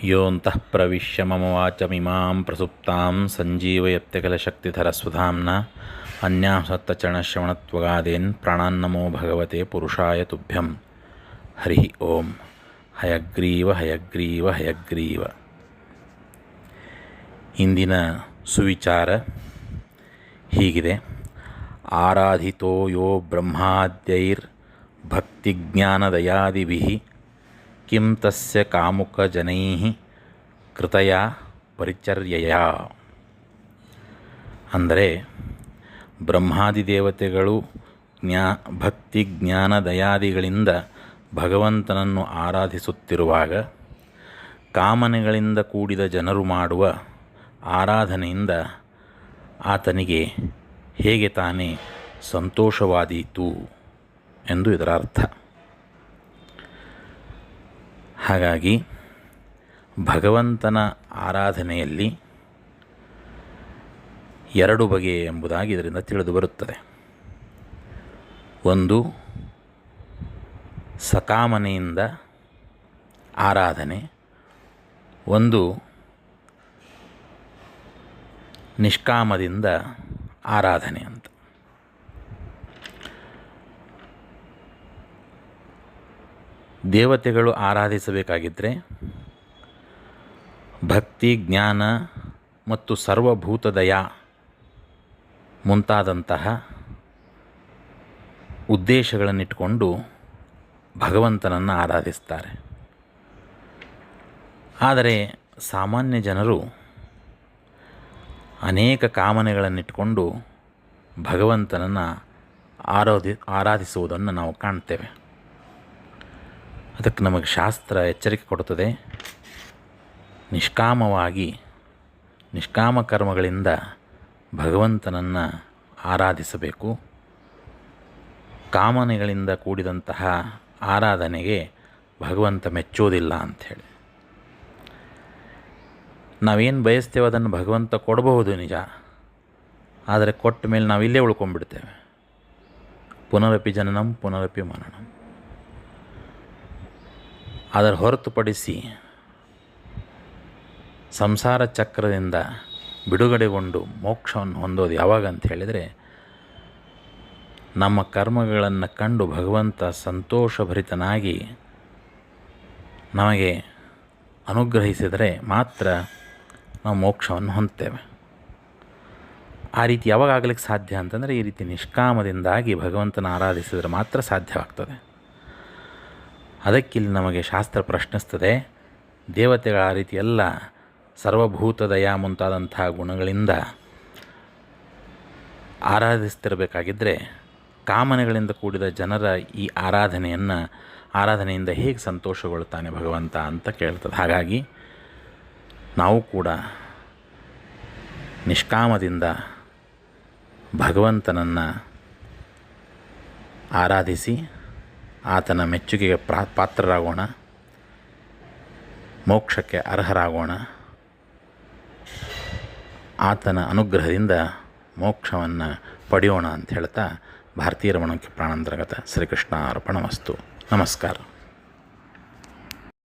ಯೋऽन्तಃ ಪ್ರವಿಶ್ಯ ಮಮ ವಾಚಮಿಮಾಂ ಪ್ರಸುಪ್ತಾಂ ಸಂಜೀವಯತ್ಯಖಿಲಶಕ್ತಿಧರಸ್ವಧಾಮ್ನಾ ಅನ್ಯಾಸತ್ತಚರಣಶ್ರವಣತ್ವಗಾದೀನ್ ಪ್ರಾಣಾನ್ನಮೋ ಭಗವತೆ ಪುರುಷಾಯ ತುಭ್ಯಂ. ಹರಿ ಓಂ. ಹಯಗ್ರೀವ ಹಯಗ್ರೀವ ಹಯಗ್ರೀವ. ಇಂದಿನ ಸುವಿಚಾರ ಹೀಗಿದೆ. ಆರಾಧಿತೋ ಯೋ ಬ್ರಹ್ಮಾದ್ಯೈರ್ ಭಕ್ತಿಜ್ಞಾನದಯಾದಿಭಿಃ ಕಿಂ ತಸ್ಯ ಕಾಮುಕಜನೈಃ ಕೃತಯಾ ಪರಿಚರ್ಯಯಾ. ಅಂದರೆ ಬ್ರಹ್ಮಾದಿ ದೇವತೆಗಳು ಭಕ್ತಿ ಜ್ಞಾನ ದಯಾದಿಗಳಿಂದ ಭಗವಂತನನ್ನು ಆರಾಧಿಸುತ್ತಿರುವಾಗ ಕಾಮನೆಗಳಿಂದ ಕೂಡಿದ ಜನರು ಮಾಡುವ ಆರಾಧನೆಯಿಂದ ಆತನಿಗೆ ಹೇಗೆ ತಾನೇ ಸಂತೋಷವಾದೀತು ಎಂದು ಇದರ ಅರ್ಥ. ಹಾಗಾಗಿ ಭಗವಂತನ ಆರಾಧನೆಯಲ್ಲಿ ಎರಡು ಬಗೆ ಎಂಬುದಾಗಿ ಇದರಿಂದ ತಿಳಿದು ಬರುತ್ತದೆ. ಒಂದು ಸಕಾಮನೆಯಿಂದ ಆರಾಧನೆ, ಒಂದು ನಿಷ್ಕಾಮದಿಂದ ಆರಾಧನೆ ಅಂತ. ದೇವತೆಗಳು ಆರಾಧಿಸಬೇಕಾಗಿದ್ದರೆ ಭಕ್ತಿ ಜ್ಞಾನ ಮತ್ತು ಸರ್ವಭೂತದಯ ಮುಂತಾದಂತಹ ಉದ್ದೇಶಗಳನ್ನಿಟ್ಟುಕೊಂಡು ಭಗವಂತನನ್ನು ಆರಾಧಿಸ್ತಾರೆ. ಆದರೆ ಸಾಮಾನ್ಯ ಜನರು ಅನೇಕ ಕಾಮನೆಗಳನ್ನಿಟ್ಟುಕೊಂಡು ಭಗವಂತನನ್ನು ಆರಾಧಿಸುವುದನ್ನು ನಾವು ಕಾಣ್ತೇವೆ. ಅದಕ್ಕೆ ನಮಗೆ ಶಾಸ್ತ್ರ ಎಚ್ಚರಿಕೆ ಕೊಡುತ್ತದೆ. ನಿಷ್ಕಾಮವಾಗಿ ನಿಷ್ಕಾಮ ಕರ್ಮಗಳಿಂದ ಭಗವಂತನನ್ನು ಆರಾಧಿಸಬೇಕು. ಕಾಮನೆಗಳಿಂದ ಕೂಡಿದಂತಹ ಆರಾಧನೆಗೆ ಭಗವಂತ ಮೆಚ್ಚೋದಿಲ್ಲ ಅಂಥೇಳಿ. ನಾವೇನು ಬಯಸ್ತೇವೆ ಅದನ್ನು ಭಗವಂತ ಕೊಡಬಹುದು ನಿಜ, ಆದರೆ ಕೊಟ್ಟ ಮೇಲೆ ನಾವು ಇಲ್ಲೇ ಉಳ್ಕೊಂಡ್ಬಿಡ್ತೇವೆ. ಪುನರಪಿ ಜನನಂ ಪುನರಪಿ ಮರಣಂ. ಅದರ ಹೊರತುಪಡಿಸಿ ಸಂಸಾರ ಚಕ್ರದಿಂದ ಬಿಡುಗಡೆಗೊಂಡು ಮೋಕ್ಷವನ್ನು ಹೊಂದೋದು ಯಾವಾಗ ಅಂತ ಹೇಳಿದರೆ, ನಮ್ಮ ಕರ್ಮಗಳನ್ನು ಕಂಡು ಭಗವಂತ ಸಂತೋಷಭರಿತನಾಗಿ ನಮಗೆ ಅನುಗ್ರಹಿಸಿದರೆ ಮಾತ್ರ ನಾವು ಮೋಕ್ಷವನ್ನು ಹೊಂದ್ತೇವೆ. ಆ ರೀತಿ ಯಾವಾಗ ಆಗಲಿಕ್ಕೆ ಸಾಧ್ಯ ಅಂತಂದರೆ, ಈ ರೀತಿ ನಿಷ್ಕಾಮದಿಂದಾಗಿ ಭಗವಂತನ ಆರಾಧಿಸಿದರೆ ಮಾತ್ರ ಸಾಧ್ಯವಾಗ್ತದೆ. ಅದಕ್ಕಿಲ್ಲಿ ನಮಗೆ ಶಾಸ್ತ್ರ ಪ್ರಶ್ನಿಸ್ತದೆ. ದೇವತೆಗಳ ಆ ರೀತಿ ಎಲ್ಲ ಸರ್ವಭೂತ ದಯ ಮುಂತಾದಂತಹ ಗುಣಗಳಿಂದ ಆರಾಧಿಸ್ತಿರಬೇಕಾಗಿದ್ದರೆ ಕಾಮನೆಗಳಿಂದ ಕೂಡಿದ ಜನರ ಈ ಆರಾಧನೆಯಿಂದ ಹೇಗೆ ಸಂತೋಷಗೊಳ್ತಾನೆ ಭಗವಂತ ಅಂತ ಕೇಳ್ತದೆ. ಹಾಗಾಗಿ ನಾವು ಕೂಡ ನಿಷ್ಕಾಮದಿಂದ ಭಗವಂತನನ್ನು ಆರಾಧಿಸಿ ಆತನ ಮೆಚ್ಚುಗೆಗೆ ಪಾತ್ರರಾಗೋಣ, ಮೋಕ್ಷಕ್ಕೆ ಅರ್ಹರಾಗೋಣ. ಆತನ ಅನುಗ್ರಹದಿಂದ ಮೋಕ್ಷವನ್ನು ಪಡೆಯೋಣ ಅಂತ ಹೇಳ್ತಾ ಭಾರತೀಯ ರಮಣಕ್ಕೆ ಪ್ರಾಣಾಂತರ್ಗತ ಶ್ರೀಕೃಷ್ಣ ಅರ್ಪಣಮಸ್ತು. ನಮಸ್ಕಾರ.